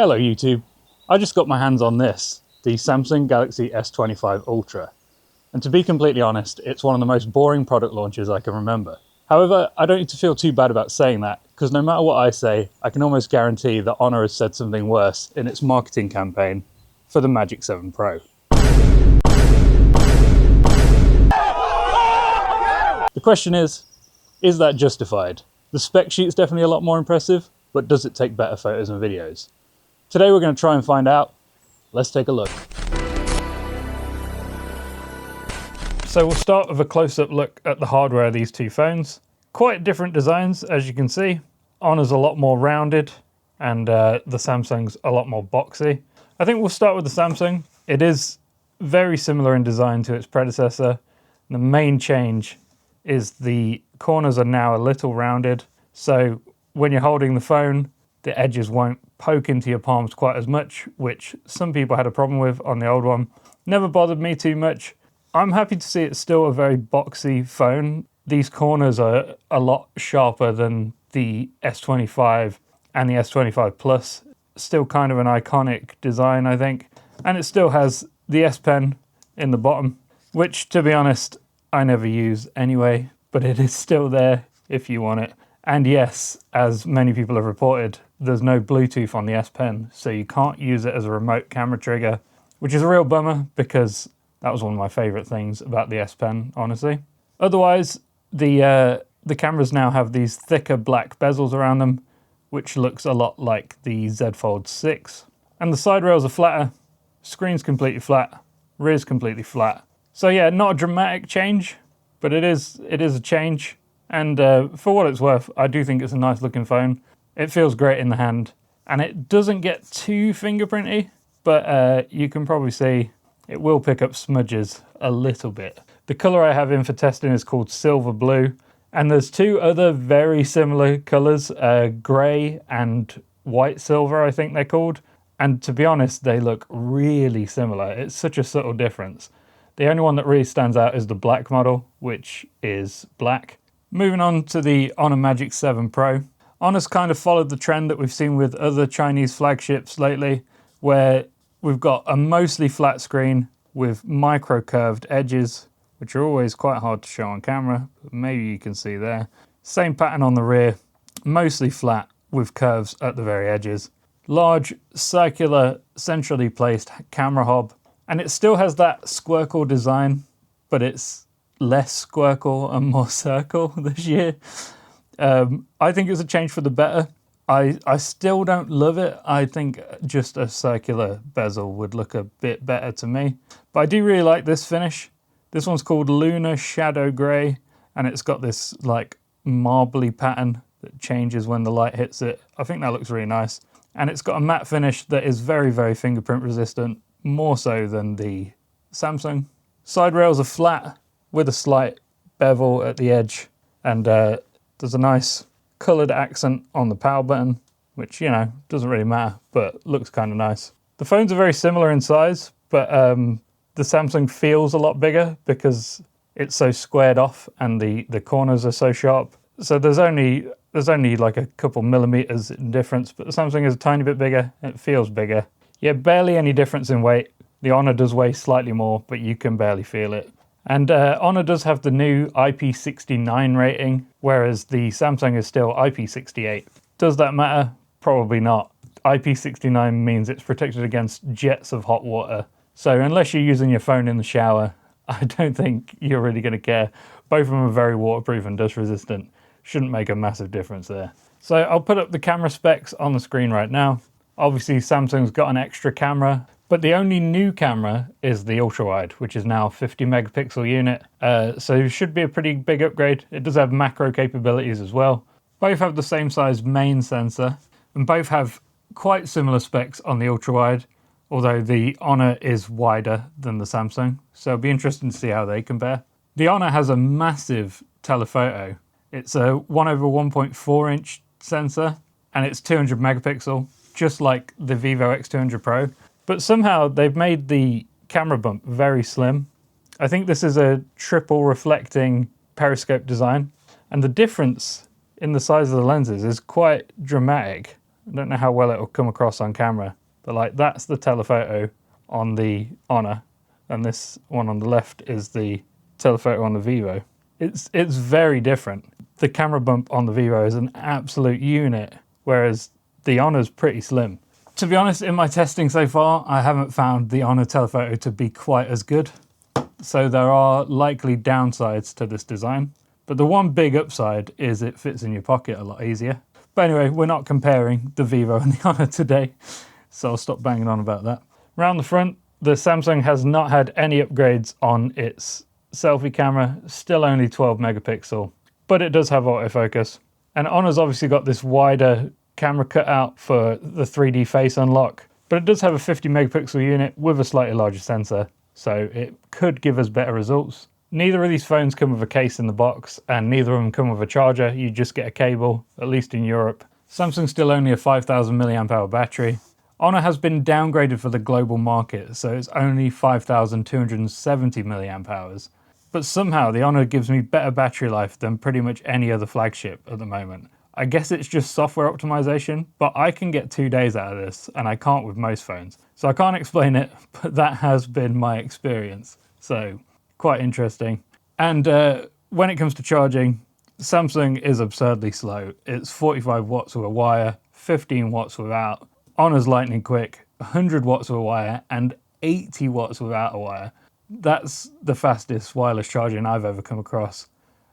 Hello YouTube, I just got my hands on this, the Samsung Galaxy S25 Ultra. And to be completely honest, it's one of the most boring product launches I can remember. However, I don't need to feel too bad about saying that, because no matter what I say, I can almost guarantee that Honor has said something worse in its marketing campaign for the Magic 7 Pro. The question is that justified? The spec sheet's definitely a lot more impressive, but does it take better photos and videos? Today we're going to try and find out. Let's take a look. So we'll start with a close-up look at the hardware of these two phones. Quite different designs, as you can see. Honor's a lot more rounded and the Samsung's a lot more boxy. I think we'll start with the Samsung. It is very similar in design to its predecessor. The main change is the corners are now a little rounded, so when you're holding the phone, the edges won't poke into your palms quite as much, which some people had a problem with on the old one. Never bothered me too much. I'm happy to see it's still a very boxy phone. These corners are a lot sharper than the S25 and the S25 Plus. Still kind of an iconic design, I think. And it still has the S Pen in the bottom, which, to be honest, I never use anyway, but it is still there if you want it. And yes, as many people have reported, there's no Bluetooth on the S Pen, so you can't use it as a remote camera trigger, which is a real bummer because that was one of my favorite things about the S Pen, honestly. Otherwise, the cameras now have these thicker black bezels around them, which looks a lot like the Z Fold 6. And the side rails are flatter, screen's completely flat, rear's completely flat. So yeah, not a dramatic change, but it is a change. And for what it's worth, I do think it's a nice looking phone. It feels great in the hand, and it doesn't get too fingerprinty, but you can probably see it will pick up smudges a little bit. The color I have in for testing is called Silver Blue, and there's two other very similar colors, gray and white silver, I think they're called. And to be honest, they look really similar. It's such a subtle difference. The only one that really stands out is the black model, which is black. Moving on to the Honor Magic 7 Pro. Honor's kind of followed the trend that we've seen with other Chinese flagships lately, where we've got a mostly flat screen with micro curved edges, which are always quite hard to show on camera, but maybe you can see there. Same pattern on the rear, mostly flat with curves at the very edges. Large, circular, centrally placed camera hob, and it still has that squircle design, but it's less squircle and more circle this year. I think it's a change for the better. I still don't love it. I think just a circular bezel would look a bit better to me. But I do really like this finish. This one's called Lunar Shadow Grey, and it's got this like marbly pattern that changes when the light hits it. I think that looks really nice. And it's got a matte finish that is very, very fingerprint resistant, more so than the Samsung. Side rails are flat with a slight bevel at the edge, and there's a nice coloured accent on the power button, which, you know, doesn't really matter, but looks kind of nice. The phones are very similar in size, but the Samsung feels a lot bigger because it's so squared off and the corners are so sharp. So there's only like a couple millimeters in difference, but the Samsung is a tiny bit bigger and it feels bigger. Yeah, barely any difference in weight. The Honor does weigh slightly more, but you can barely feel it. And Honor does have the new IP69 rating, whereas the Samsung is still IP68. Does that matter? Probably not. IP69 means it's protected against jets of hot water. So unless you're using your phone in the shower, I don't think you're really going to care. Both of them are very waterproof and dust resistant. Shouldn't make a massive difference there. So I'll put up the camera specs on the screen right now. Obviously Samsung's got an extra camera, but the only new camera is the ultra wide, which is now a 50 megapixel unit. So it should be a pretty big upgrade. It does have macro capabilities as well. Both have the same size main sensor, and both have quite similar specs on the ultra wide, although the Honor is wider than the Samsung. So it'll be interesting to see how they compare. The Honor has a massive telephoto. It's a 1/1.4 inch sensor, and it's 200 megapixel, just like the Vivo X200 Pro. But somehow they've made the camera bump very slim. I think this is a triple reflecting periscope design, and the difference in the size of the lenses is quite dramatic. I don't know how well it'll come across on camera, but like that's the telephoto on the Honor, and this one on the left is the telephoto on the Vivo. It's very different. The camera bump on the Vivo is an absolute unit, whereas the Honor's pretty slim. To be honest, in my testing so far, I haven't found the Honor telephoto to be quite as good. So there are likely downsides to this design. But the one big upside is it fits in your pocket a lot easier. But anyway, we're not comparing the Vivo and the Honor today, so I'll stop banging on about that. Around the front, the Samsung has not had any upgrades on its selfie camera, still only 12 megapixel, but it does have autofocus. And Honor's obviously got this wider camera cutout for the 3D face unlock, but it does have a 50 megapixel unit with a slightly larger sensor, so it could give us better results. Neither of these phones come with a case in the box, and neither of them come with a charger. You just get a cable, at least in Europe. Samsung's still only a 5000 milliamp hour battery. Honor has been downgraded for the global market, so it's only 5270 milliamp hours. But somehow the Honor gives me better battery life than pretty much any other flagship at the moment. I guess it's just software optimization, but I can get 2 days out of this, and I can't with most phones. So I can't explain it, but that has been my experience. So quite interesting. And when it comes to charging, Samsung is absurdly slow. It's 45 watts with a wire, 15 watts without. Honor's lightning quick, 100 watts with a wire, and 80 watts without a wire. That's the fastest wireless charging I've ever come across.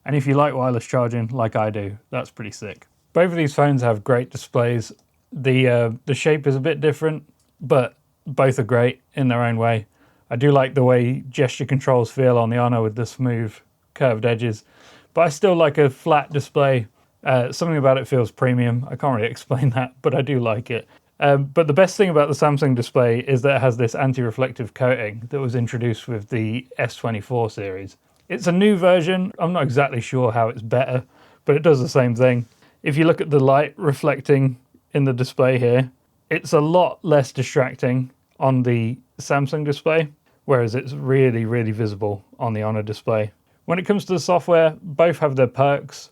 And if you like wireless charging, like I do, that's pretty sick. Both of these phones have great displays. The shape is a bit different, but both are great in their own way. I do like the way gesture controls feel on the Honor with the smooth curved edges, but I still like a flat display. Something about it feels premium. I can't really explain that, but I do like it. But the best thing about the Samsung display is that it has this anti-reflective coating that was introduced with the S24 series. It's a new version. I'm not exactly sure how it's better, but it does the same thing. If you look at the light reflecting in the display here, it's a lot less distracting on the Samsung display, whereas it's really, really visible on the Honor display. When it comes to the software, both have their perks.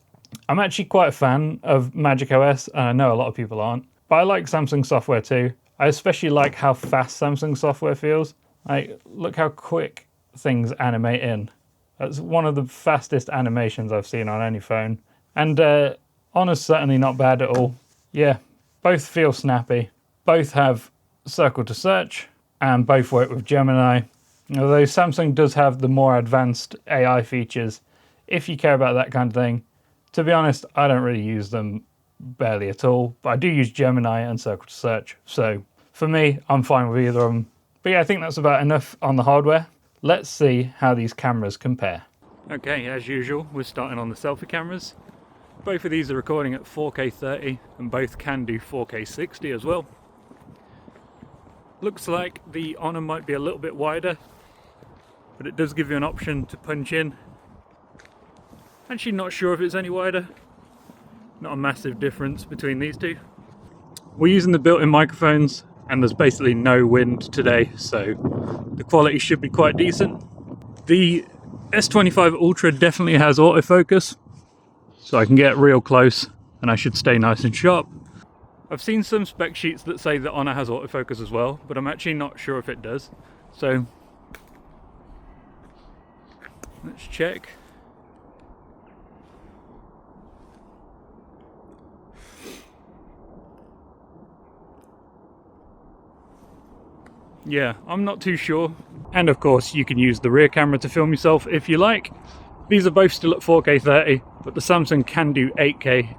I'm actually quite a fan of Magic OS, and I know a lot of people aren't, but I like Samsung software too. I especially like how fast Samsung software feels. Like, look how quick things animate in. That's one of the fastest animations I've seen on any phone. And Honor's certainly not bad at all. Yeah, both feel snappy. Both have circle to search, and both work with Gemini. Although Samsung does have the more advanced AI features, if you care about that kind of thing. To be honest, I don't really use them barely at all, but I do use Gemini and circle to search. So for me, I'm fine with either of them. But yeah, I think that's about enough on the hardware. Let's see how these cameras compare. Okay, as usual, we're starting on the selfie cameras. Both of these are recording at 4K 30 and both can do 4K 60 as well. Looks like the Honor might be a little bit wider, but it does give you an option to punch in. Actually not sure if it's any wider. Not a massive difference between these two. We're using the built-in microphones and there's basically no wind today, so the quality should be quite decent. The S25 Ultra definitely has autofocus, so I can get real close and I should stay nice and sharp. I've seen some spec sheets that say that Honor has autofocus as well, but I'm actually not sure if it does. So let's check. Yeah, I'm not too sure. And of course, you can use the rear camera to film yourself if you like. These are both still at 4K 30, but the Samsung can do 8K.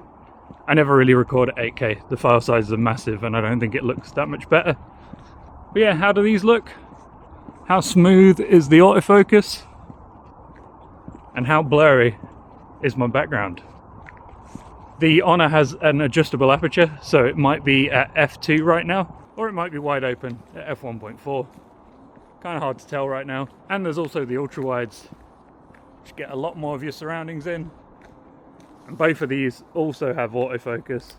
I never really record at 8K. The file sizes are massive and I don't think it looks that much better. But yeah, how do these look? How smooth is the autofocus? And how blurry is my background? The Honor has an adjustable aperture, so it might be at f2 right now, or it might be wide open at f1.4. Kind of hard to tell right now. And there's also the ultra wides, which get a lot more of your surroundings in. And both of these also have autofocus,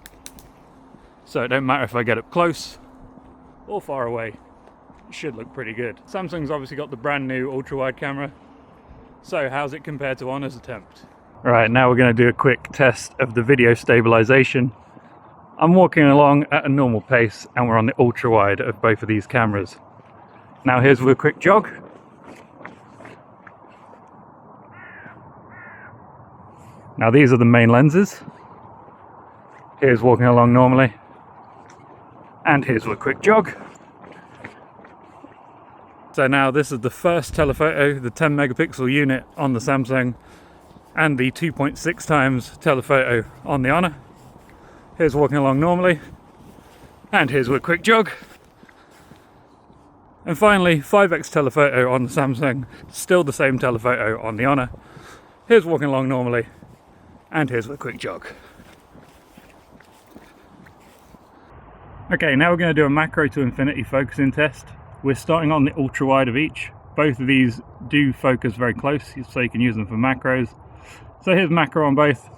so it don't matter if I get up close or far away, it should look pretty good. Samsung's obviously got the brand new ultra wide camera. So how's it compared to Honor's attempt? Right, now we're going to do a quick test of the video stabilization. I'm walking along at a normal pace and we're on the ultra wide of both of these cameras. Now here's a quick jog. Now these are the main lenses. Here's walking along normally. And here's a quick jog. So now this is the first telephoto, the 10 megapixel unit on the Samsung and the 2.6 times telephoto on the Honor. Here's walking along normally. And here's a quick jog. And finally, 5x telephoto on the Samsung, still the same telephoto on the Honor. Here's walking along normally. And here's a quick jog. Okay, now we're going to do a macro to infinity focusing test. We're starting on the ultra wide of each. Both of these do focus very close, so you can use them for macros. So here's macro on both.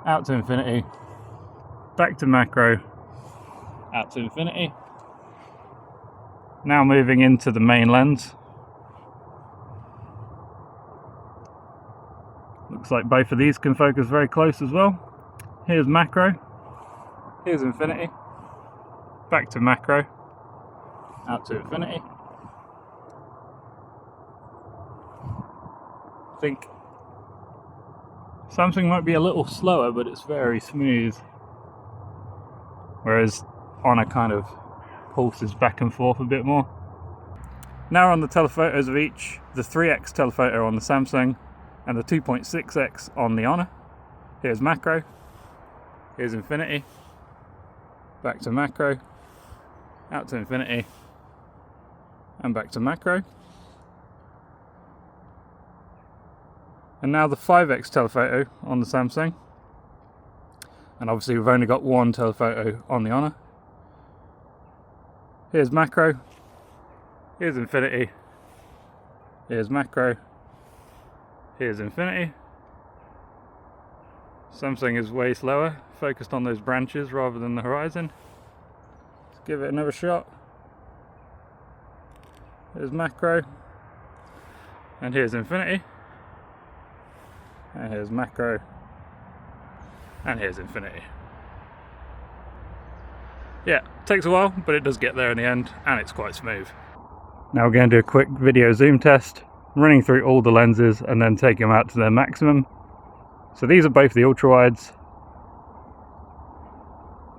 Out to infinity. Back to macro. Out to infinity. Now moving into the main lens. Looks like both of these can focus very close as well. Here's macro. Here's infinity. Back to macro. Out to infinity. I think Samsung might be a little slower, but it's very smooth. Whereas Honor kind of pulses back and forth a bit more. Now on the telephotos of each, the 3x telephoto on the Samsung and the 2.6x on the Honor. Here's macro. Here's infinity. Back to macro. Out to infinity. And back to macro. And now the 5x telephoto on the Samsung. And obviously we've only got one telephoto on the Honor. Here's macro. Here's infinity. Here's macro. Here's infinity. Samsung is way slower, focused on those branches rather than the horizon. Let's give it another shot. Here's macro. And here's infinity. And here's macro. And here's infinity. Yeah, takes a while, but it does get there in the end, and it's quite smooth. Now we're going to do a quick video zoom test, running through all the lenses and then taking them out to their maximum. So these are both the ultra wides.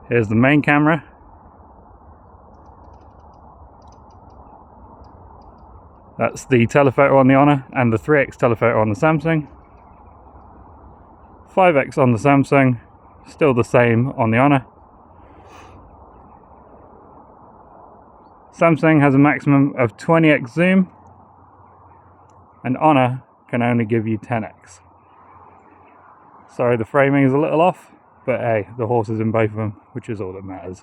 Here's the main camera. That's the telephoto on the Honor and the 3x telephoto on the Samsung. 5x on the Samsung, still the same on the Honor. Samsung has a maximum of 20x zoom, and Honor can only give you 10x. Sorry, the framing is a little off, but hey, the horse is in both of them, which is all that matters.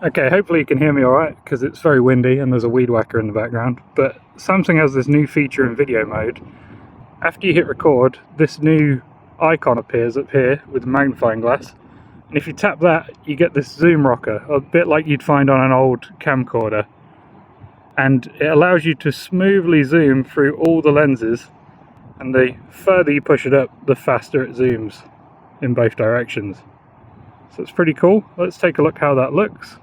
Okay, hopefully you can hear me alright, because it's very windy and there's a weed whacker in the background, but Samsung has this new feature in video mode. After you hit record, this new icon appears up here with a magnifying glass, and if you tap that, you get this zoom rocker, a bit like you'd find on an old camcorder, and it allows you to smoothly zoom through all the lenses, and the further you push it up, the faster it zooms in both directions. So it's pretty cool. Let's take a look how that looks.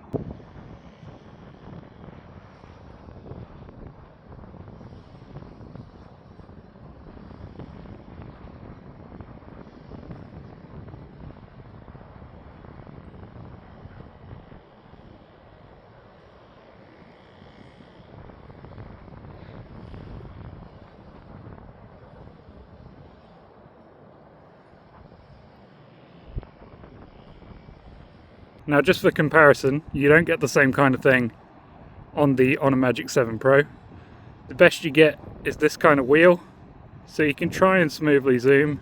Now just for comparison, you don't get the same kind of thing on the Honor Magic 7 Pro. The best you get is this kind of wheel, so you can try and smoothly zoom,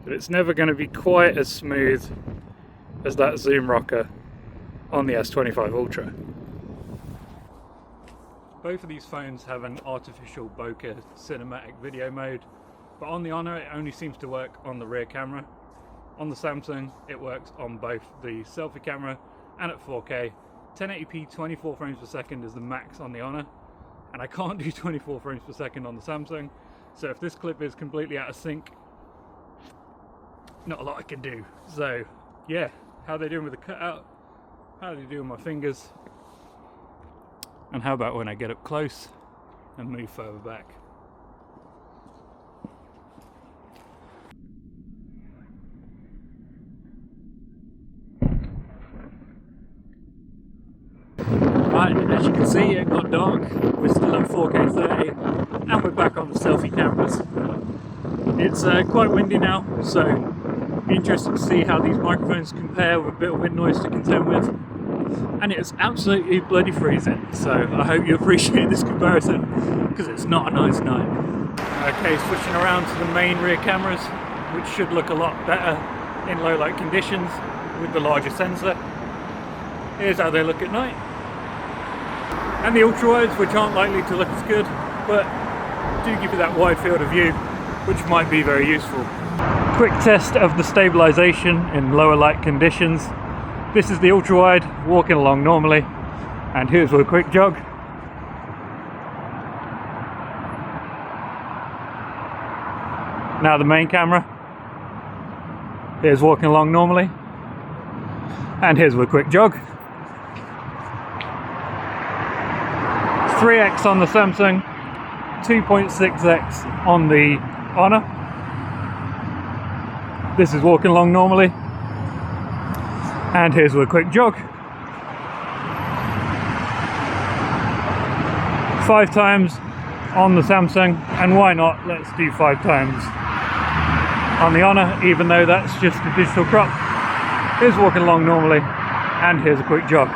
but it's never going to be quite as smooth as that zoom rocker on the S25 Ultra. Both of these phones have an artificial bokeh cinematic video mode, but on the Honor it only seems to work on the rear camera. On the Samsung, it works on both the selfie camera and at 4K. 1080p 24 frames per second is the max on the Honor, and I can't do 24 frames per second on the Samsung, so if this clip is completely out of sync, not a lot I can do. So yeah, how they doing with the cutout? How do they do with my fingers? And how about when I get up close and move further back? Right, as you can see, it got dark. We're still at 4K 30 and we're back on the selfie cameras. It's quite windy now, so be interested to see how these microphones compare with a bit of wind noise to contend with. And it's absolutely bloody freezing, so I hope you appreciate this comparison, because it's not a nice night. Okay, switching around to the main rear cameras, which should look a lot better in low light conditions with the larger sensor. Here's how they look at night. And the ultra-wides, which aren't likely to look as good, but do give you that wide field of view, which might be very useful. Quick test of the stabilization in lower light conditions. This is the ultra-wide, walking along normally, and here's a quick jog. Now the main camera. Here's walking along normally, and here's a quick jog. 3x on the Samsung, 2.6x on the Honor. This is walking along normally, and here's a quick jog. 5 times on the Samsung, and why not, let's do 5 times on the Honor, even though that's just a digital crop. Here's walking along normally, and here's a quick jog.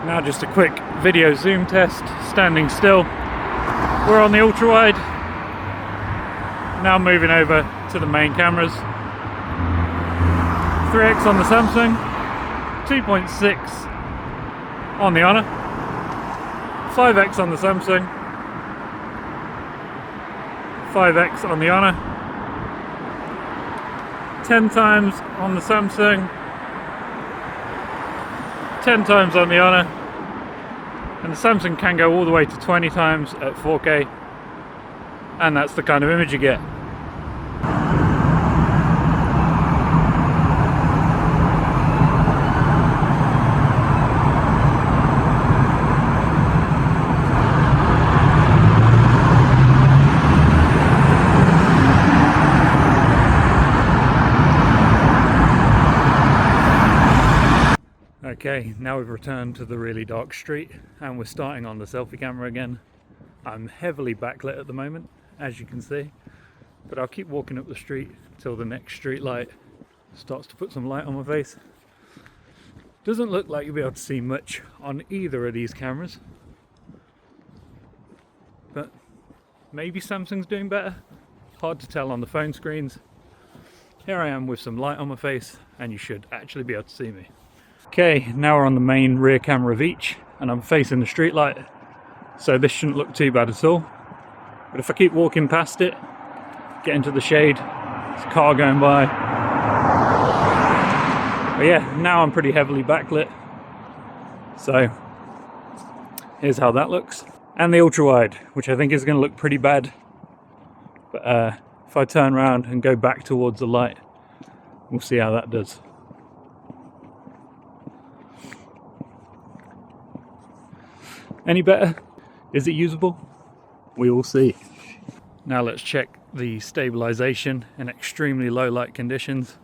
Now just a quick video zoom test, standing still. We're on the ultra wide. Now moving over to the main cameras. 3x on the Samsung, 2.6 on the Honor, 5x on the Samsung, 5x on the Honor, 10 times on the Samsung, 10 times on the Honor, and the Samsung can go all the way to 20 times at 4K, and that's the kind of image you get. Okay, now we've returned to the really dark street and we're starting on the selfie camera again. I'm heavily backlit at the moment, as you can see, but I'll keep walking up the street till the next street light starts to put some light on my face. Doesn't look like you'll be able to see much on either of these cameras, but maybe Samsung's doing better. Hard to tell on the phone screens. Here I am with some light on my face and you should actually be able to see me. Okay, now we're on the main rear camera of each and I'm facing the street light, so this shouldn't look too bad at all. But if I keep walking past it, get into the shade, there's a car going by. But yeah, now I'm pretty heavily backlit, so here's how that looks. And the ultra wide, which I think is going to look pretty bad, but if I turn around and go back towards the light, we'll see how that does. Any better? Is it usable? We will see. Now let's check the stabilization in extremely low light conditions.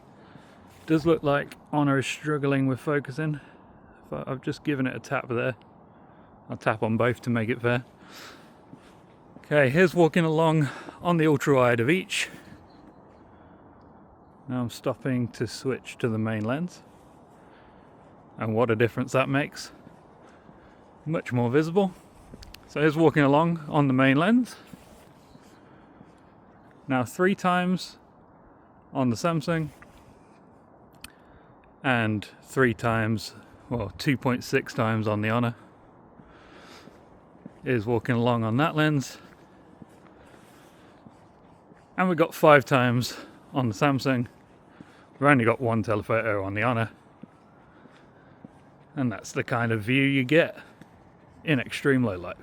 Does look like Honor is struggling with focusing. But I've just given it a tap there. I'll tap on both to make it fair. Okay, here's walking along on the ultra wide of each. Now I'm stopping to switch to the main lens. And what a difference that makes. Much more visible. So here's walking along on the main lens. Now 3 times on the Samsung and 3 times, well 2.6 times on the Honor. Here's walking along on that lens. And we've got 5 times on the Samsung. We've only got 1 telephoto on the Honor. And that's the kind of view you get in extreme low light.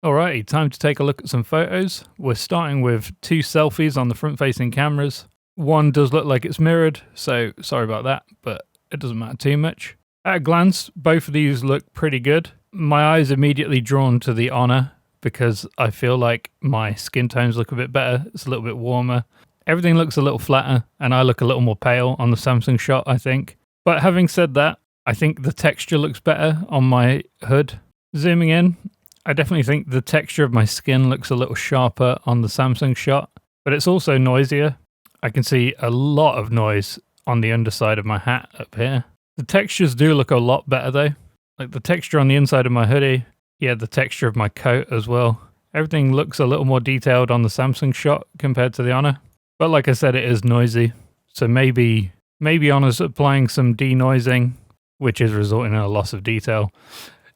Alrighty, time to take a look at some photos. We're starting with 2 selfies on the front facing cameras. One does look like it's mirrored, so sorry about that, but it doesn't matter too much. At a glance, both of these look pretty good. My eye's immediately drawn to the Honor because I feel like my skin tones look a bit better. It's a little bit warmer. Everything looks a little flatter, and I look a little more pale on the Samsung shot, I think. But having said that, I think the texture looks better on my hood. Zooming in, I definitely think the texture of my skin looks a little sharper on the Samsung shot, but it's also noisier. I can see a lot of noise on the underside of my hat up here. The textures do look a lot better though. Like the texture on the inside of my hoodie, yeah, the texture of my coat as well. Everything looks a little more detailed on the Samsung shot compared to the Honor. But like I said, it is noisy. So maybe Honor's applying some denoising, which is resulting in a loss of detail.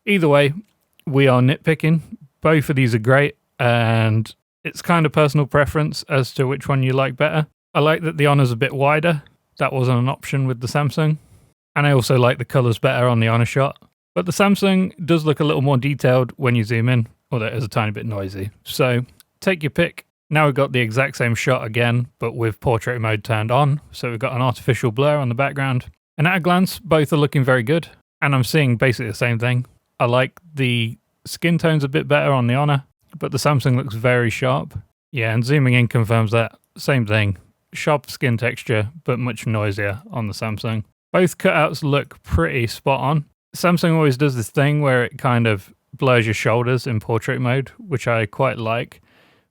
Either way, we are nitpicking. Both of these are great, and it's kind of personal preference as to which one you like better. I like that the Honor's a bit wider. That wasn't an option with the Samsung. And I also like the colors better on the Honor shot. But the Samsung does look a little more detailed when you zoom in, although it is a tiny bit noisy. So take your pick. Now we've got the exact same shot again, but with portrait mode turned on. So we've got an artificial blur on the background. And at a glance, both are looking very good. And I'm seeing basically the same thing. I like the skin tones a bit better on the Honor, but the Samsung looks very sharp. Yeah, and zooming in confirms that. Same thing. Sharp skin texture, but much noisier on the Samsung. Both cutouts look pretty spot on. Samsung always does this thing where it kind of blurs your shoulders in portrait mode, which I quite like.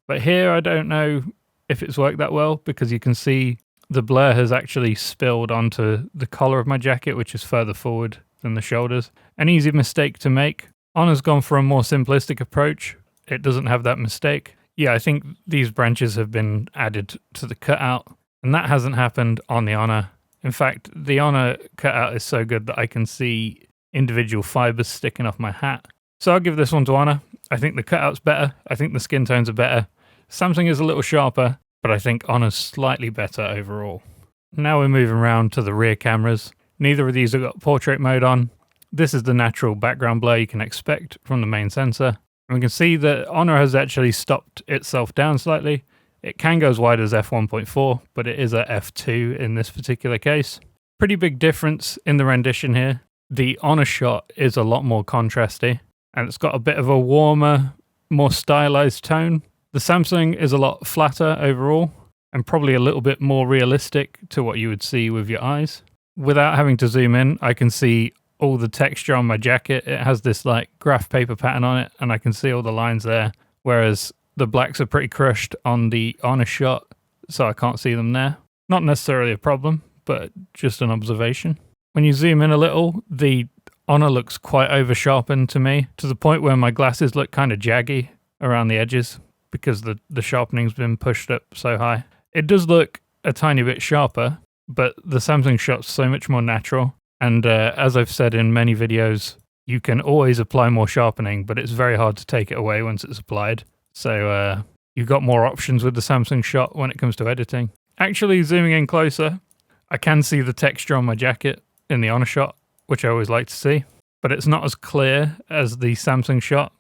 But here I don't know if it's worked that well because you can see the blur has actually spilled onto the collar of my jacket, which is further forward than the shoulders. An easy mistake to make. Honor's gone for a more simplistic approach. It doesn't have that mistake. Yeah, I think these branches have been added to the cutout, and that hasn't happened on the Honor. In fact, the Honor cutout is so good that I can see individual fibers sticking off my hat. So I'll give this one to Honor. I think the cutout's better. I think the skin tones are better. Samsung is a little sharper, but I think Honor's slightly better overall. Now we're moving around to the rear cameras. Neither of these have got portrait mode on. This is the natural background blur you can expect from the main sensor. And we can see that Honor has actually stopped itself down slightly. It can go as wide as f1.4, but it is a f2 in this particular case. Pretty big difference in the rendition here. The Honor shot is a lot more contrasty, and it's got a bit of a warmer, more stylized tone. The Samsung is a lot flatter overall, and probably a little bit more realistic to what you would see with your eyes. Without having to zoom in, I can see all the texture on my jacket. It has this like graph paper pattern on it, and I can see all the lines there, whereas the blacks are pretty crushed on the Honor shot, so I can't see them there. Not necessarily a problem, but just an observation. When you zoom in a little, the Honor looks quite over sharpened to me, to the point where my glasses look kind of jaggy around the edges because the sharpening's been pushed up so high. It does look a tiny bit sharper, but the Samsung shot's so much more natural. And as I've said in many videos, you can always apply more sharpening, but it's very hard to take it away once it's applied. So you've got more options with the Samsung shot when it comes to editing. Actually, zooming in closer, I can see the texture on my jacket in the Honor shot, which I always like to see, but it's not as clear as the Samsung shot.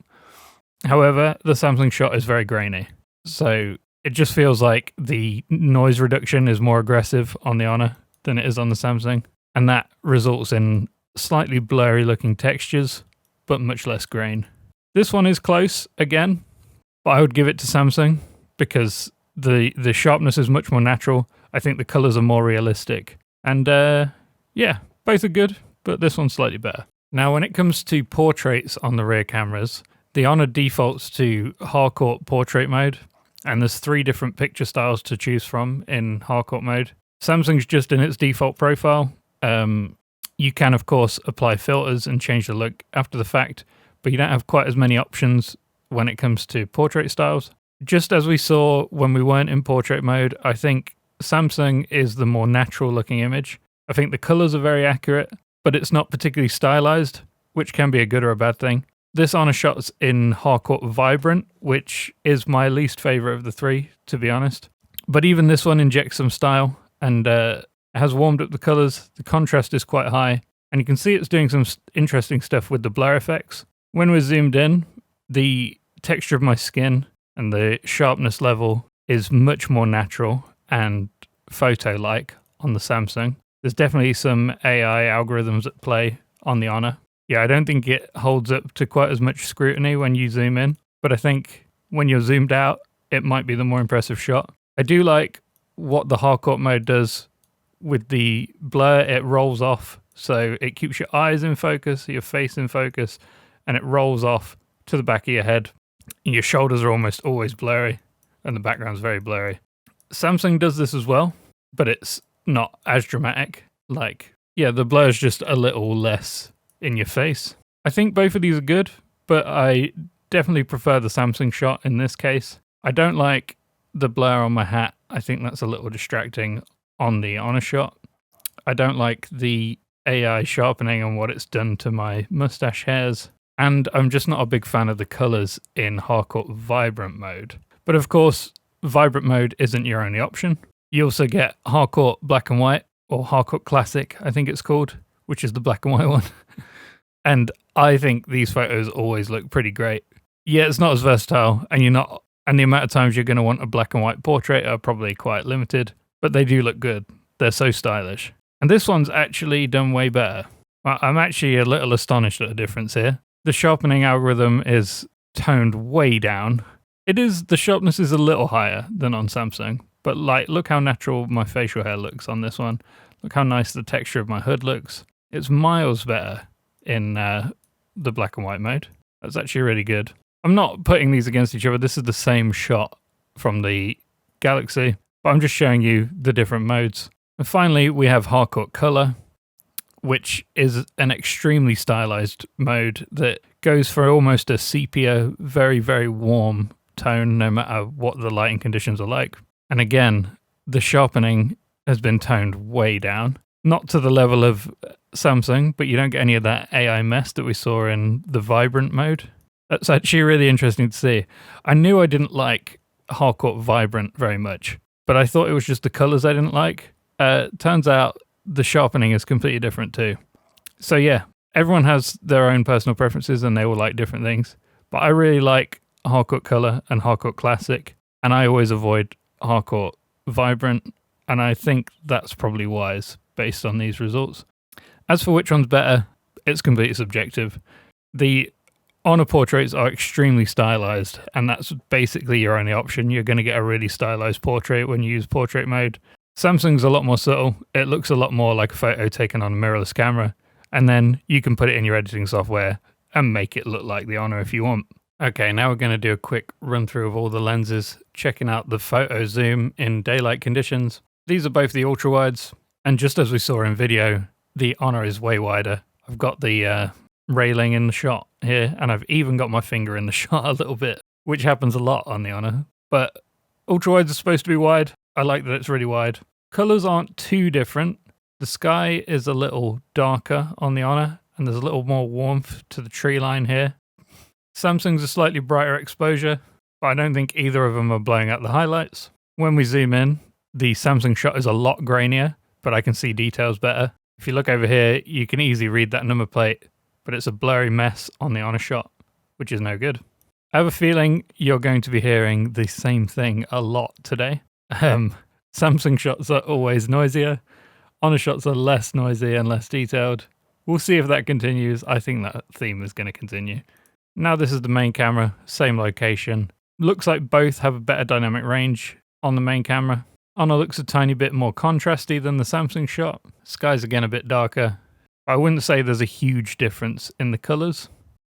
However, the Samsung shot is very grainy. So it just feels like the noise reduction is more aggressive on the Honor than it is on the Samsung. And that results in slightly blurry looking textures, but much less grain. This one is close again, but I would give it to Samsung because the sharpness is much more natural. I think the colors are more realistic. And yeah, both are good, but this one's slightly better. Now, when it comes to portraits on the rear cameras, the Honor defaults to Harcourt portrait mode, and there's 3 different picture styles to choose from in Harcourt mode. Samsung's just in its default profile. You can, of course, apply filters and change the look after the fact, but you don't have quite as many options when it comes to portrait styles. Just as we saw when we weren't in portrait mode, I think Samsung is the more natural looking image. I think the colors are very accurate, but it's not particularly stylized, which can be a good or a bad thing. This Honor shot's in Harcourt Vibrant, which is my least favorite of the 3, to be honest. But even this one injects some style, and it has warmed up the colors. The contrast is quite high, and you can see it's doing some interesting stuff with the blur effects. When we're zoomed in, the texture of my skin and the sharpness level is much more natural and photo-like on the Samsung. There's definitely some AI algorithms at play on the Honor. Yeah, I don't think it holds up to quite as much scrutiny when you zoom in, but I think when you're zoomed out, it might be the more impressive shot. I do like what the hardcore mode does with the blur. It rolls off, so it keeps your eyes in focus, your face in focus, and it rolls off to the back of your head. And your shoulders are almost always blurry, and the background's very blurry. Samsung does this as well, but it's not as dramatic. Like, yeah, the blur's just a little less in your face. I think both of these are good, but I definitely prefer the Samsung shot in this case. I don't like the blur on my hat. I think that's a little distracting on the Honor shot. I don't like the AI sharpening and what it's done to my mustache hairs. And I'm just not a big fan of the colors in Hardcore Vibrant mode. But of course, Vibrant mode isn't your only option. You also get Hardcore Black and White, or Hardcore Classic, I think it's called, which is the black and white one. And I think these photos always look pretty great. Yeah, it's not as versatile, and the amount of times you're going to want a black and white portrait are probably quite limited, but they do look good. They're so stylish. And this one's actually done way better. I'm actually a little astonished at the difference here. The sharpening algorithm is toned way down. The sharpness is a little higher than on Samsung, but like, look how natural my facial hair looks on this one. Look how nice the texture of my hood looks. It's miles better in the black and white mode. That's actually really good. I'm not putting these against each other. This is the same shot from the Galaxy, but I'm just showing you the different modes. And finally, we have Hardcore Color, which is an extremely stylized mode that goes for almost a sepia, very, very warm tone, no matter what the lighting conditions are like. And again, the sharpening has been toned way down. Not to the level of Samsung, but you don't get any of that AI mess that we saw in the Vibrant mode. That's actually really interesting to see. I knew I didn't like Hardcore Vibrant very much, but I thought it was just the colors I didn't like. Turns out the sharpening is completely different too. So yeah, everyone has their own personal preferences and they will like different things. But I really like Hardcore Color and Hardcore Classic, and I always avoid Hardcore Vibrant, and I think that's probably wise based on these results. As for which one's better, it's completely subjective. The Honor portraits are extremely stylized, and that's basically your only option. You're going to get a really stylized portrait when you use portrait mode. Samsung's a lot more subtle. It looks a lot more like a photo taken on a mirrorless camera, and then you can put it in your editing software and make it look like the Honor if you want. Okay, now we're going to do a quick run through of all the lenses, checking out the photo zoom in daylight conditions. These are both the ultra wides, and just as we saw in video, the Honor is way wider. I've got the railing in the shot here, and I've even got my finger in the shot a little bit, which happens a lot on the Honor. But ultra wides are supposed to be wide. I like that it's really wide. Colors aren't too different. The sky is a little darker on the Honor, and there's a little more warmth to the tree line here. Samsung's a slightly brighter exposure, but I don't think either of them are blowing out the highlights. When we zoom in, the Samsung shot is a lot grainier, but I can see details better. If you look over here, you can easily read that number plate, but it's a blurry mess on the Honor shot, which is no good. I have a feeling you're going to be hearing the same thing a lot today. Samsung shots are always noisier. Honor shots are less noisy and less detailed. We'll see if that continues. I think that theme is going to continue. Now this is the main camera, same location. Looks like both have a better dynamic range on the main camera. Honor looks a tiny bit more contrasty than the Samsung shot. Sky's again a bit darker. I wouldn't say there's a huge difference in the colors.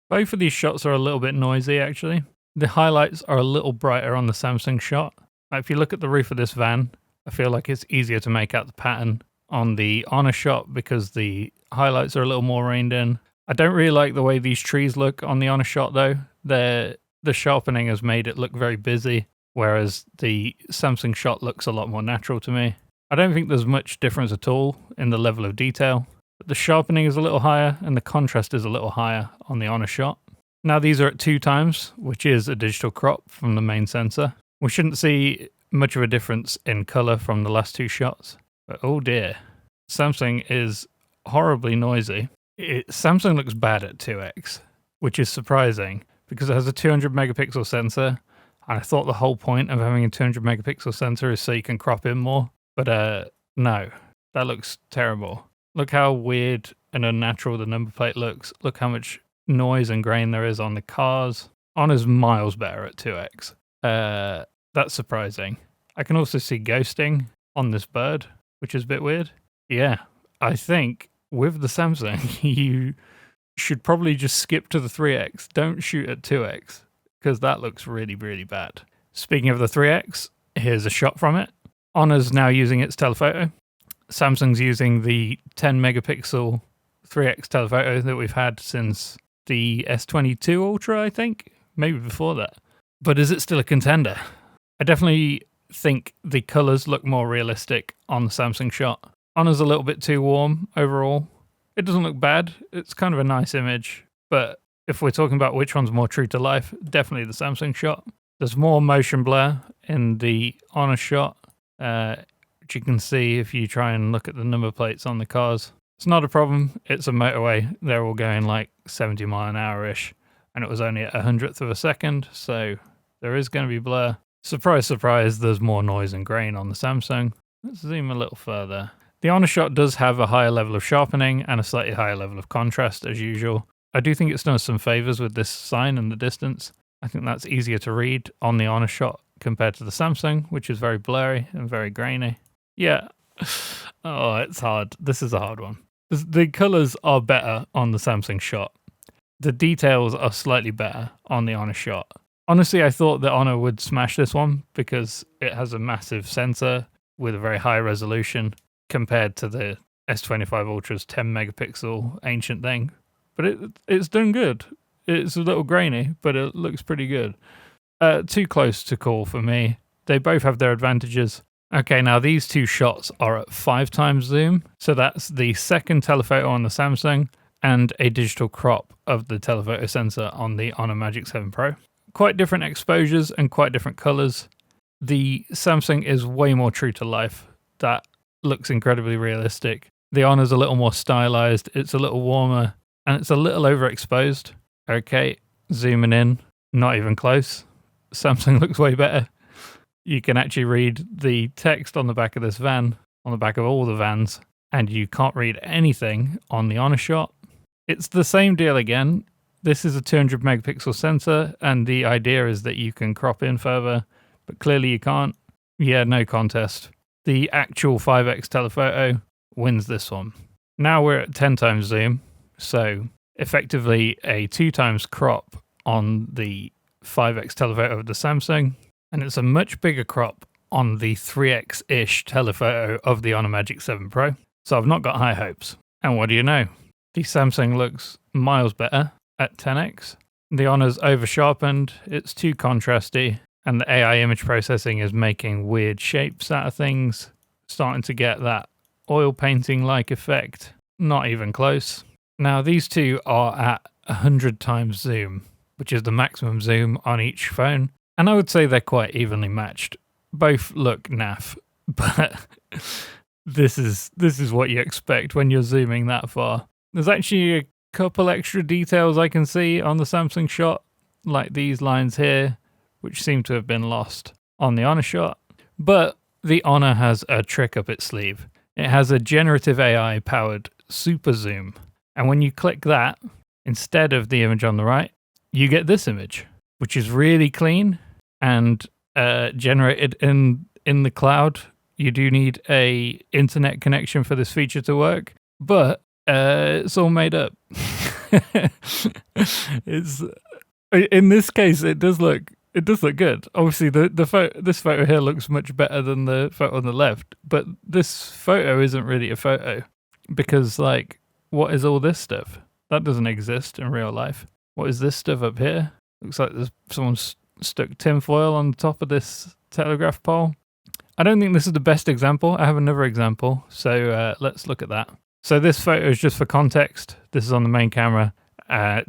Both of these shots are a little bit noisy actually. The highlights are a little brighter on the Samsung shot. If you look at the roof of this van, I feel like it's easier to make out the pattern on the Honor shot because the highlights are a little more reined in. I don't really like the way these trees look on the Honor shot though. The sharpening has made it look very busy, whereas the Samsung shot looks a lot more natural to me. I don't think there's much difference at all in the level of detail, but the sharpening is a little higher and the contrast is a little higher on the Honor shot. Now these are at 2x, which is a digital crop from the main sensor. We shouldn't see much of a difference in color from the last two shots, but oh dear, Samsung is horribly noisy. Samsung looks bad at 2x, which is surprising because it has a 200 megapixel sensor, and I thought the whole point of having a 200 megapixel sensor is so you can crop in more, But no, that looks terrible. Look how weird and unnatural the number plate looks. Look how much noise and grain there is on the cars. Honor's miles better at 2x. That's surprising. I can also see ghosting on this bird, which is a bit weird. Yeah, I think with the Samsung, you should probably just skip to the 3x. Don't shoot at 2x, because that looks really, really bad. Speaking of the 3x, here's a shot from it. Honor's now using its telephoto. Samsung's using the 10 megapixel 3x telephoto that we've had since the S22 Ultra, I think. Maybe before that. But is it still a contender? I definitely think the colours look more realistic on the Samsung shot. Honor's a little bit too warm overall. It doesn't look bad. It's kind of a nice image. But if we're talking about which one's more true to life, definitely the Samsung shot. There's more motion blur in the Honor shot, which you can see if you try and look at the number plates on the cars. It's not a problem. It's a motorway. They're all going like 70 mile an hour-ish, and it was only at 100th of a second, so there is going to be blur. Surprise, surprise, there's more noise and grain on the Samsung. Let's zoom a little further. The Honor shot does have a higher level of sharpening and a slightly higher level of contrast as usual. I do think it's done us some favors with this sign and the distance. I think that's easier to read on the Honor shot compared to the Samsung, which is very blurry and very grainy. Yeah. Oh, it's hard. This is a hard one. The colors are better on the Samsung shot. The details are slightly better on the Honor shot. Honestly, I thought the Honor would smash this one because it has a massive sensor with a very high resolution compared to the S25 Ultra's 10 megapixel ancient thing. But it's done good. It's a little grainy, but it looks pretty good. Too close to call for me. They both have their advantages. Okay, now these two shots are at 5 times zoom. So that's the second telephoto on the Samsung and a digital crop of the telephoto sensor on the Honor Magic 7 Pro. Quite different exposures and quite different colors. The Samsung is way more true to life. That looks incredibly realistic. The Honor's a little more stylized. It's a little warmer and it's a little overexposed. Okay, zooming in, not even close. Samsung looks way better. You can actually read the text on the back of this van, on the back of all the vans, and you can't read anything on the Honor shot. It's the same deal again. This is a 200 megapixel sensor, and the idea is that you can crop in further, but clearly you can't. Yeah, no contest. The actual 5x telephoto wins this one. Now we're at 10 times zoom, so effectively a 2 times crop on the 5x telephoto of the Samsung, and it's a much bigger crop on the 3x-ish telephoto of the Honor Magic 7 Pro. So I've not got high hopes. And what do you know? The Samsung looks miles better at 10x. The Honor's over-sharpened, it's too contrasty, and the AI image processing is making weird shapes out of things, starting to get that oil painting-like effect. Not even close. Now these two are at 100 times zoom, which is the maximum zoom on each phone. And I would say they're quite evenly matched. Both look naff, but this is what you expect when you're zooming that far. There's actually a couple extra details I can see on the Samsung shot, like these lines here, which seem to have been lost on the Honor shot. But the Honor has a trick up its sleeve. It has a generative AI powered super zoom. And when you click that, instead of the image on the right, you get this image, which is really clean and generated in the cloud. You do need a internet connection for this feature to work, but it's all made up. It's in this case, it does look good. Obviously, this photo here looks much better than the photo on the left, but this photo isn't really a photo because, like, what is all this stuff? That doesn't exist in real life. What is this stuff up here? Looks like there's someone's stuck tinfoil on top of this telegraph pole. I don't think this is the best example. I have another example, so let's look at that. So this photo is just for context. This is on the main camera,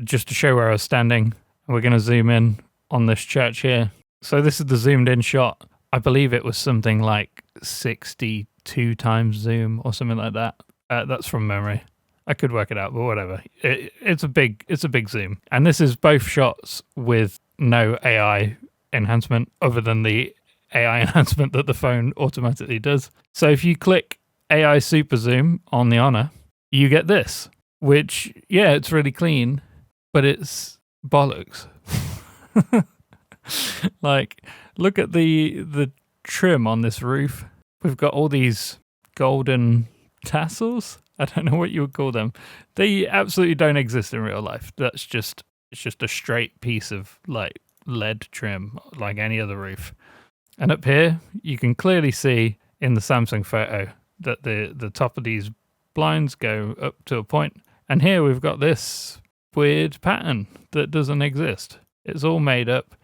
just to show where I was standing. We're going to zoom in on this church here. So this is the zoomed in shot. I believe it was something like 62 times zoom or something like that. That's from memory. I could work it out, but whatever. It's a big zoom. And this is both shots with no AI enhancement other than the AI enhancement that the phone automatically does. So if you click AI Super Zoom on the Honor, you get this, which, yeah, it's really clean, but it's bollocks. Like, look at the trim on this roof. We've got all these golden tassels. I don't know what you would call them. They absolutely don't exist in real life. It's just a straight piece of like LED trim like any other roof. And up here, you can clearly see in the Samsung photo that the top of these blinds go up to a point. And here we've got this weird pattern that doesn't exist. It's all made up.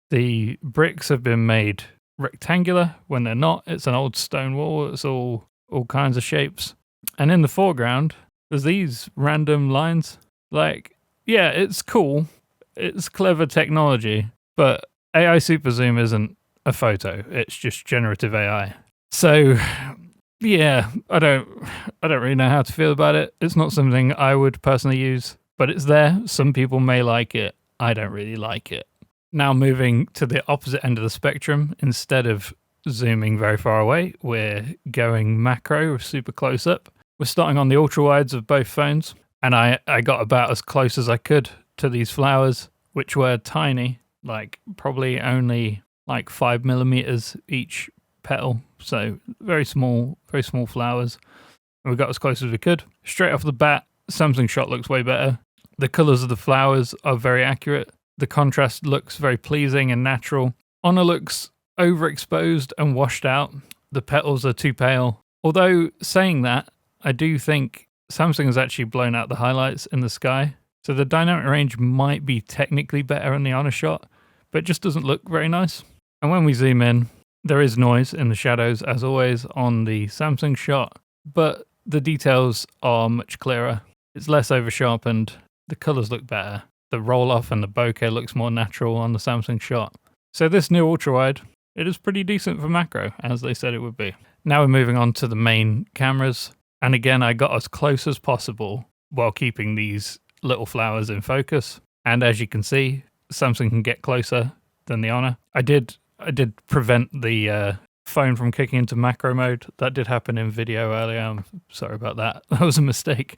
The bricks have been made rectangular when they're not. It's an old stone wall. It's all kinds of shapes. And in the foreground, there's these random lines. Like, yeah, it's cool. It's clever technology, but AI Super Zoom isn't a photo. It's just generative AI. So, yeah, I don't really know how to feel about it. It's not something I would personally use, but it's there. Some people may like it. I don't really like it. Now moving to the opposite end of the spectrum, instead of zooming very far away, we're going macro, super close up. We're starting on the ultra wides of both phones, and I got about as close as I could to these flowers, which were tiny, like probably only like 5 millimeters each petal, so very small flowers. And we got as close as we could. Straight off the bat, Samsung shot looks way better. The colors of the flowers are very accurate. The contrast looks very pleasing and natural. Honor looks overexposed and washed out. The petals are too pale. Although saying that, I do think Samsung has actually blown out the highlights in the sky. So the dynamic range might be technically better in the Honor shot, but it just doesn't look very nice. And when we zoom in, there is noise in the shadows as always on the Samsung shot, but the details are much clearer. It's less over-sharpened. The colors look better. The roll-off and the bokeh looks more natural on the Samsung shot. So this new ultra-wide, it is pretty decent for macro, as they said it would be. Now we're moving on to the main cameras. And again, I got as close as possible while keeping these little flowers in focus. And as you can see, Samsung can get closer than the Honor. I did prevent the phone from kicking into macro mode. That did happen in video earlier. I'm sorry about that. That was a mistake.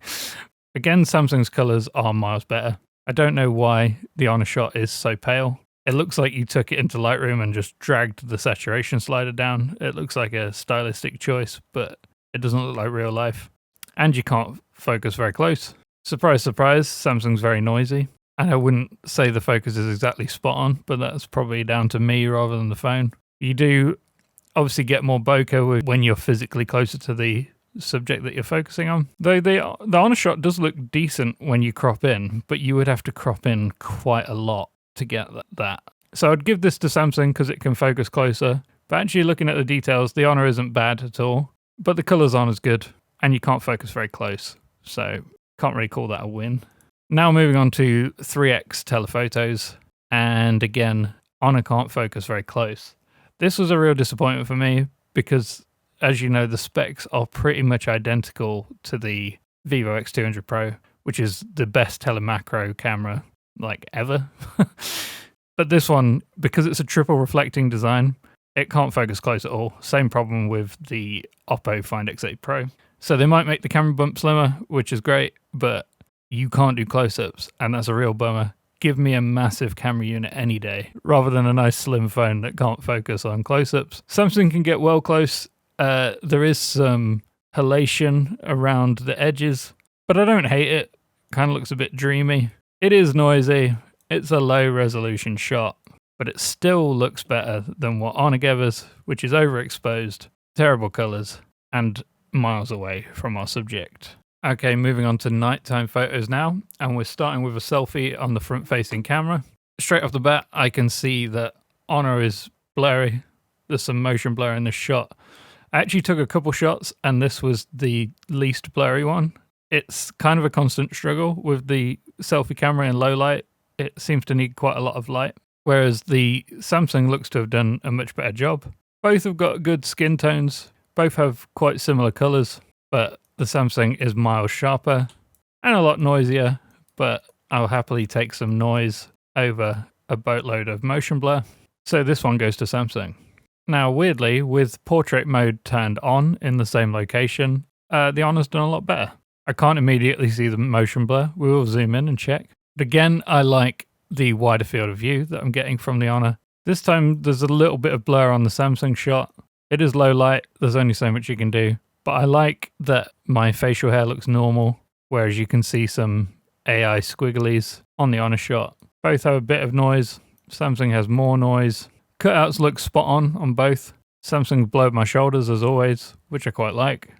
Again, Samsung's colors are miles better. I don't know why the Honor shot is so pale. It looks like you took it into Lightroom and just dragged the saturation slider down. It looks like a stylistic choice, but it doesn't look like real life. And you can't focus very close. Surprise, surprise, Samsung's very noisy. And I wouldn't say the focus is exactly spot on, but that's probably down to me rather than the phone. You do obviously get more bokeh when you're physically closer to the subject that you're focusing on. Though the Honor shot does look decent when you crop in, but you would have to crop in quite a lot to get that. So I'd give this to Samsung because it can focus closer. But actually looking at the details, the Honor isn't bad at all. But the colors aren't as good, and you can't focus very close. So can't really call that a win. Now moving on to 3x telephotos. And again, Honor can't focus very close. This was a real disappointment for me because, as you know, the specs are pretty much identical to the Vivo X200 Pro, which is the best telemacro camera like ever. But this one, because it's a triple reflecting design, it can't focus close at all. Same problem with the Oppo Find X8 Pro. So they might make the camera bump slimmer, which is great, but you can't do close-ups, and that's a real bummer. Give me a massive camera unit any day, rather than a nice slim phone that can't focus on close-ups. Samsung can get well close. There is some halation around the edges, but I don't hate it. Kind of looks a bit dreamy. It is noisy. It's a low resolution shot, but it still looks better than what Honor gave us, which is overexposed, terrible colors, and miles away from our subject. Okay, moving on to nighttime photos now, and we're starting with a selfie on the front-facing camera. Straight off the bat, I can see that Honor is blurry. There's some motion blur in this shot. I actually took a couple shots, and this was the least blurry one. It's kind of a constant struggle with the selfie camera in low light. It seems to need quite a lot of light, whereas the Samsung looks to have done a much better job. Both have got good skin tones. Both have quite similar colors, but the Samsung is miles sharper and a lot noisier, but I'll happily take some noise over a boatload of motion blur. So this one goes to Samsung. Now, weirdly, with portrait mode turned on in the same location, the Honor's done a lot better. I can't immediately see the motion blur. We will zoom in and check. But again, I like the wider field of view that I'm getting from the Honor. This time, there's a little bit of blur on the Samsung shot. It is low light. There's only so much you can do. But I like that my facial hair looks normal, whereas you can see some AI squigglies on the Honor shot. Both have a bit of noise. Samsung has more noise. Cutouts look spot on both. Samsung blurred my shoulders as always, which I quite like.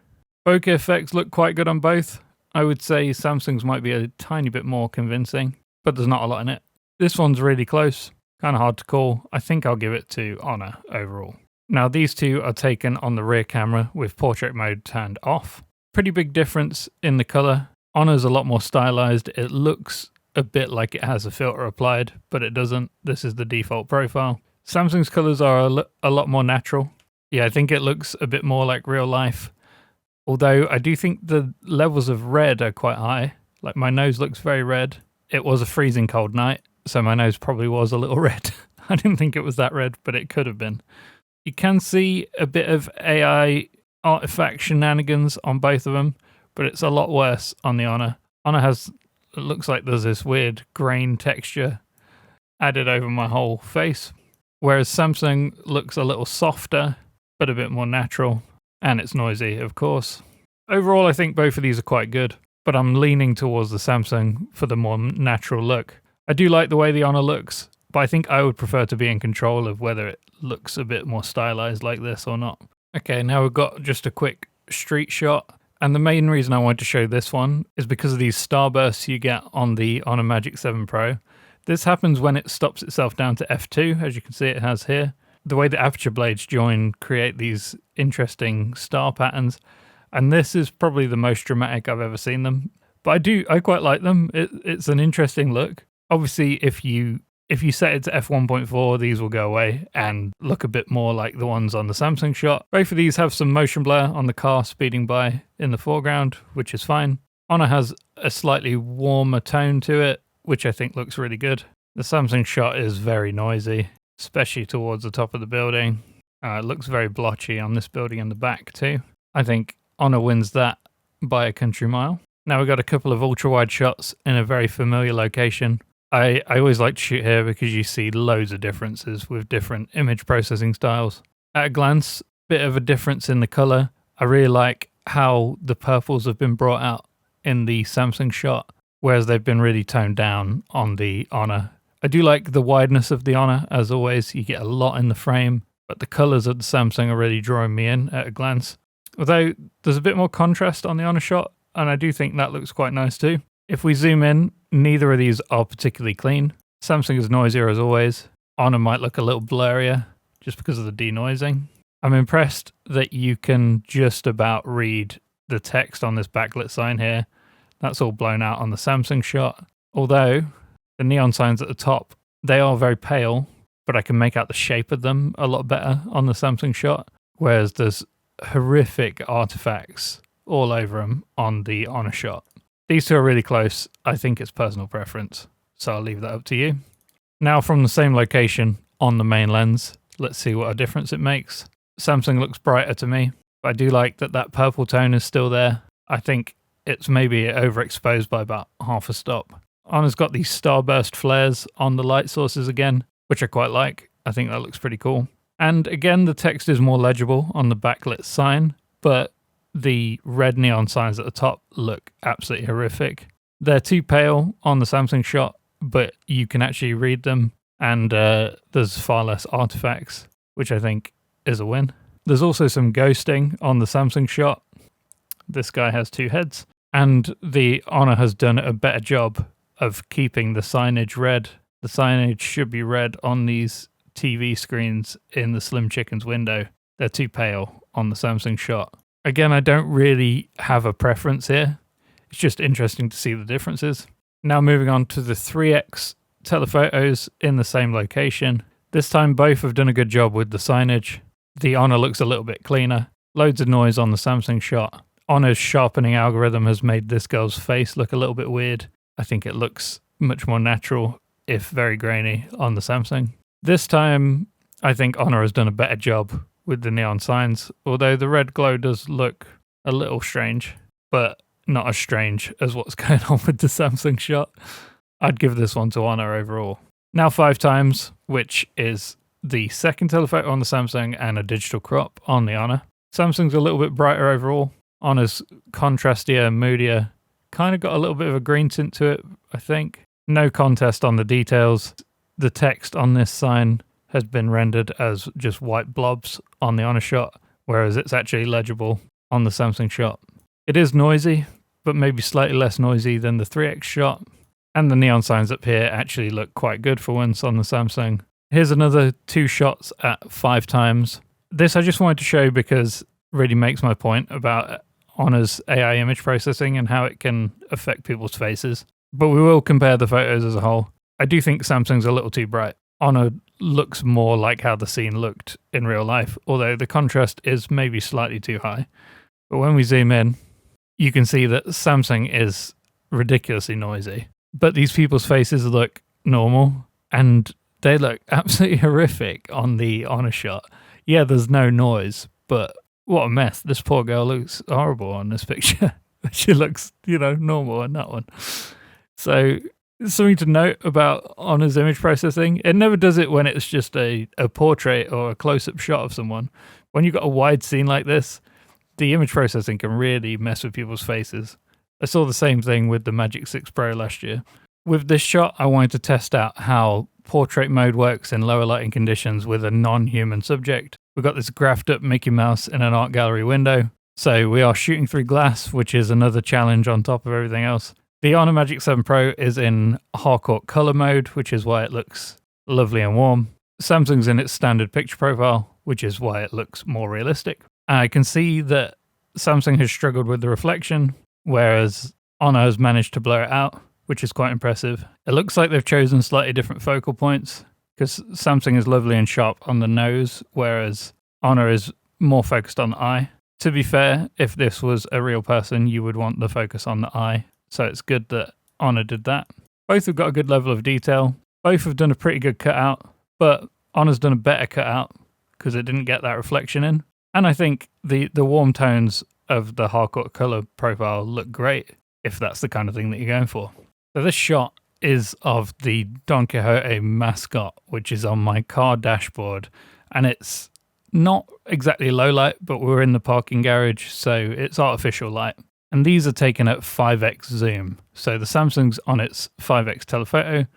Bokeh effects look quite good on both. I would say Samsung's might be a tiny bit more convincing, but there's not a lot in it. This one's really close, kind of hard to call. I think I'll give it to Honor overall. Now these two are taken on the rear camera with portrait mode turned off. Pretty big difference in the colour. Honor's a lot more stylized. It looks a bit like it has a filter applied, but it doesn't. This is the default profile. Samsung's colours are a lot more natural. Yeah, I think it looks a bit more like real life. Although I do think the levels of red are quite high. Like my nose looks very red. It was a freezing cold night, so my nose probably was a little red. I didn't think it was that red, but it could have been. You can see a bit of AI artifact shenanigans on both of them, but it's a lot worse on the Honor. Honor has, it looks like there's this weird grain texture added over my whole face. Whereas Samsung looks a little softer, but a bit more natural. And it's noisy, of course. Overall, I think both of these are quite good, but I'm leaning towards the Samsung for the more natural look. I do like the way the Honor looks, but I think I would prefer to be in control of whether it looks a bit more stylized like this or not. Okay, now we've got just a quick street shot. And the main reason I wanted to show this one is because of these starbursts you get on the Honor Magic 7 Pro. This happens when it stops itself down to f2, as you can see it has here. The way the aperture blades join create these interesting star patterns, and this is probably the most dramatic I've ever seen them. But I quite like them. It's an interesting look. Obviously, if you set it to f1.4, these will go away and look a bit more like the ones on the Samsung shot. Both of these have some motion blur on the car speeding by in the foreground, which is fine. Honor has a slightly warmer tone to it, which I think looks really good. The Samsung shot is very noisy, especially towards the top of the building. It looks very blotchy on this building in the back too. I think Honor wins that by a country mile. Now we've got a couple of ultra-wide shots in a very familiar location. I always like to shoot here because you see loads of differences with different image processing styles. At a glance, bit of a difference in the colour. I really like how the purples have been brought out in the Samsung shot, whereas they've been really toned down on the Honor. I do like the wideness of the Honor, as always. You get a lot in the frame, but the colours of the Samsung are really drawing me in at a glance. Although there's a bit more contrast on the Honor shot, and I do think that looks quite nice too. If we zoom in, neither of these are particularly clean. Samsung is noisier as always. Honor might look a little blurrier just because of the denoising. I'm impressed that you can just about read the text on this backlit sign here. That's all blown out on the Samsung shot. Although the neon signs at the top, they are very pale, but I can make out the shape of them a lot better on the Samsung shot. Whereas there's horrific artifacts all over them on the Honor shot. These two are really close. I think it's personal preference, so I'll leave that up to you. Now from the same location on the main lens, let's see what a difference it makes. Samsung looks brighter to me, but I do like that purple tone is still there. I think it's maybe overexposed by about half a stop. Honor's got these starburst flares on the light sources again, which I quite like. I think that looks pretty cool. And again, the text is more legible on the backlit sign, but the red neon signs at the top look absolutely horrific. They're too pale on the Samsung shot, but you can actually read them, and there's far less artifacts, which I think is a win. There's also some ghosting on the Samsung shot. This guy has two heads, and the Honor has done a better job of keeping the signage red. The signage should be red on these TV screens in the Slim Chicken's window. They're too pale on the Samsung shot. Again, I don't really have a preference here. It's just interesting to see the differences. Now moving on to the 3x telephotos in the same location. This time both have done a good job with the signage. The Honor looks a little bit cleaner. Loads of noise on the Samsung shot. Honor's sharpening algorithm has made this girl's face look a little bit weird. I think it looks much more natural, if very grainy, on the Samsung. This time I think Honor has done a better job with the neon signs, although the red glow does look a little strange, but not as strange as what's going on with the Samsung shot. I'd give this one to Honor overall. Now 5x, which is the second telephoto on the Samsung and a digital crop on the Honor. Samsung's a little bit brighter overall. Honor's contrastier, moodier, kind of got a little bit of a green tint to it, I think. No contest on the details. The text on this sign has been rendered as just white blobs on the Honor shot, whereas it's actually legible on the Samsung shot. It is noisy, but maybe slightly less noisy than the 3x shot. And the neon signs up here actually look quite good for once on the Samsung. Here's another 2 shots at 5x. This I just wanted to show because it really makes my point about Honor's AI image processing and how it can affect people's faces. But we will compare the photos as a whole. I do think Samsung's a little too bright. Honor looks more like how the scene looked in real life, although the contrast is maybe slightly too high. But when we zoom in, you can see that Samsung is ridiculously noisy. But these people's faces look normal, and they look absolutely horrific on the Honor shot. Yeah, there's no noise, but what a mess. This poor girl looks horrible on this picture. She looks, normal on that one. So something to note about Honor's image processing. It never does it when it's just a portrait or a close-up shot of someone. When you've got a wide scene like this, the image processing can really mess with people's faces. I saw the same thing with the Magic 6 Pro last year. With this shot, I wanted to test out how portrait mode works in lower lighting conditions with a non-human subject. We've got this graphed up Mickey Mouse in an art gallery window. So we are shooting through glass, which is another challenge on top of everything else. The Honor Magic 7 Pro is in Harcourt color mode, which is why it looks lovely and warm. Samsung's in its standard picture profile, which is why it looks more realistic. I can see that Samsung has struggled with the reflection, whereas Honor has managed to blur it out, which is quite impressive. It looks like they've chosen slightly different focal points, because Samsung is lovely and sharp on the nose, whereas Honor is more focused on the eye. To be fair, if this was a real person, you would want the focus on the eye. So it's good that Honor did that. Both have got a good level of detail. Both have done a pretty good cutout, but Honor's done a better cutout because it didn't get that reflection in. And I think the warm tones of the Harcourt color profile look great if that's the kind of thing that you're going for. So this shot is of the Don Quixote mascot, which is on my car dashboard. And it's not exactly low light, but we're in the parking garage, so it's artificial light. And these are taken at 5x zoom. So the Samsung's on its 5x telephoto,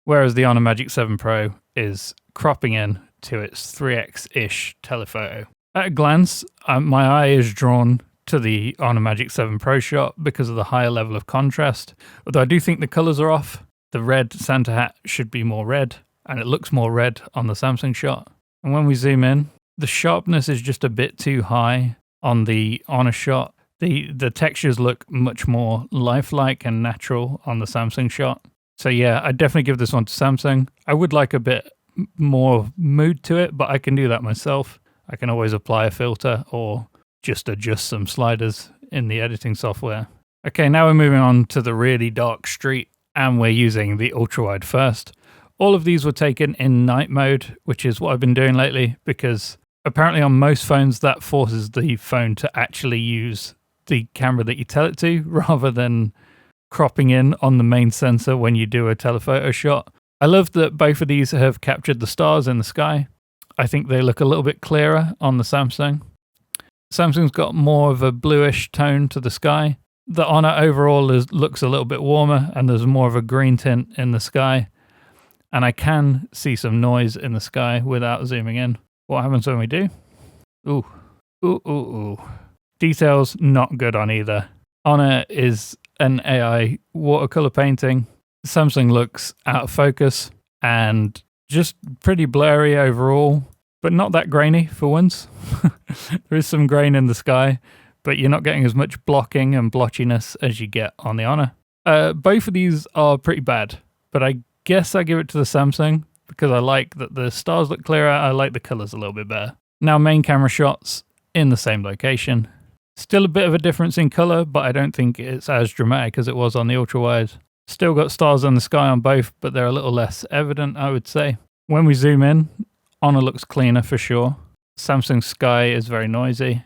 whereas the Honor Magic 7 Pro is cropping in to its 3x-ish telephoto. At a glance, my eye is drawn to the Honor Magic 7 Pro shot because of the higher level of contrast, although I do think the colors are off. The red Santa hat should be more red, and it looks more red on the Samsung shot. And when we zoom in, the sharpness is just a bit too high on the Honor shot. The textures look much more lifelike and natural on the Samsung shot. So yeah, I'd definitely give this one to Samsung. I would like a bit more mood to it, but I can do that myself. I can always apply a filter or just adjust some sliders in the editing software. Okay, now we're moving on to the really dark street, and we're using the ultra-wide first. All of these were taken in night mode, which is what I've been doing lately, because apparently on most phones that forces the phone to actually use the camera that you tell it to, rather than cropping in on the main sensor when you do a telephoto shot. I love that both of these have captured the stars in the sky. I think they look a little bit clearer on the Samsung. Samsung's got more of a bluish tone to the sky. The Honor overall looks a little bit warmer, and there's more of a green tint in the sky. And I can see some noise in the sky without zooming in. What happens when we do? Ooh. Ooh, ooh, ooh. Details not good on either. Honor is an AI watercolor painting. Samsung looks out of focus and just pretty blurry overall, but not that grainy for once. There is some grain in the sky, but you're not getting as much blocking and blotchiness as you get on the Honor. Both of these are pretty bad, but I guess I give it to the Samsung because I like that the stars look clearer. I like the colors a little bit better. Now main camera shots in the same location. Still a bit of a difference in color, but I don't think it's as dramatic as it was on the ultra-wide. Still got stars in the sky on both, but they're a little less evident, I would say. When we zoom in, Honor looks cleaner for sure. Samsung Sky is very noisy.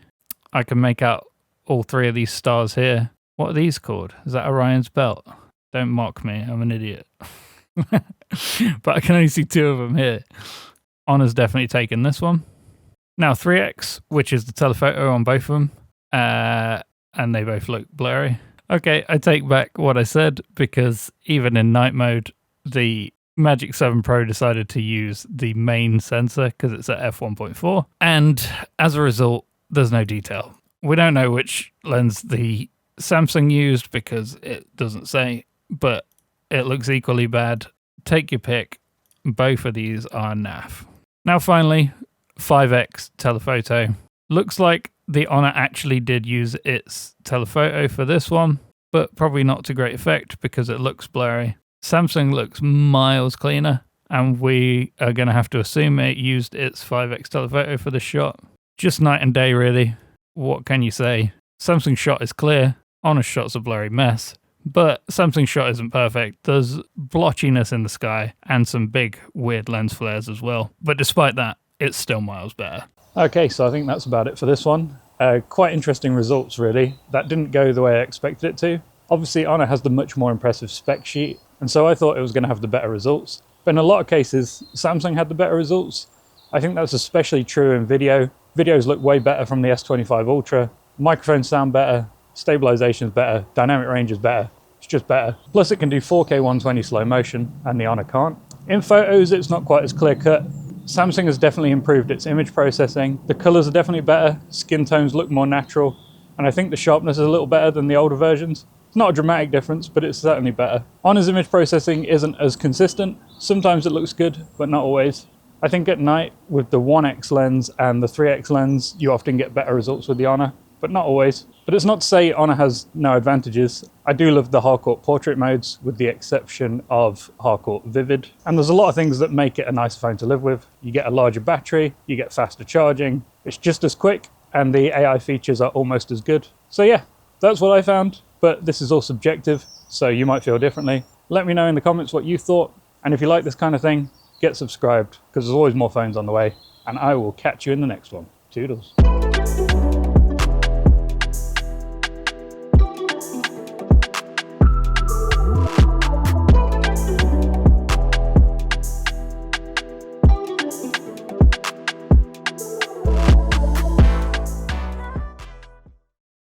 I can make out all three of these stars here. What are these called? Is that Orion's belt? Don't mock me, I'm an idiot. But I can only see two of them here. Honor's definitely taken this one. Now 3x, which is the telephoto on both of them, and they both look blurry. Okay, I take back what I said, because even in night mode, the Magic 7 Pro decided to use the main sensor because it's at f1.4, and as a result, there's no detail. We don't know which lens the Samsung used because it doesn't say, but it looks equally bad. Take your pick. Both of these are naff. Now finally, 5x telephoto. Looks like the Honor actually did use its telephoto for this one, but probably not to great effect because it looks blurry. Samsung looks miles cleaner, and we are going to have to assume it used its 5x telephoto for this shot. Just night and day, really. What can you say? Samsung's shot is clear, Honor's shot's a blurry mess, but Samsung's shot isn't perfect. There's blotchiness in the sky and some big weird lens flares as well. But despite that, it's still miles better. Okay, so I think that's about it for this one. Quite interesting results, really. That didn't go the way I expected it to. Obviously, Honor has the much more impressive spec sheet, and so I thought it was going to have the better results. But in a lot of cases, Samsung had the better results. I think that's especially true in video. Videos look way better from the S25 Ultra. Microphones sound better. Stabilization's better. Dynamic range is better. It's just better. Plus it can do 4K 120 slow motion, and the Honor can't. In photos, it's not quite as clear cut. Samsung has definitely improved its image processing. The colors are definitely better. Skin tones look more natural. And I think the sharpness is a little better than the older versions. It's not a dramatic difference, but it's certainly better. Honor's image processing isn't as consistent. Sometimes it looks good, but not always. I think at night, with the 1x lens and the 3x lens, you often get better results with the Honor, but not always. But it's not to say Honor has no advantages. I do love the Harcourt portrait modes, with the exception of Harcourt Vivid. And there's a lot of things that make it a nice phone to live with. You get a larger battery, you get faster charging, it's just as quick, and the AI features are almost as good. So yeah, that's what I found, but this is all subjective, so you might feel differently. Let me know in the comments what you thought, and if you like this kind of thing, get subscribed, because there's always more phones on the way, and I will catch you in the next one. Toodles.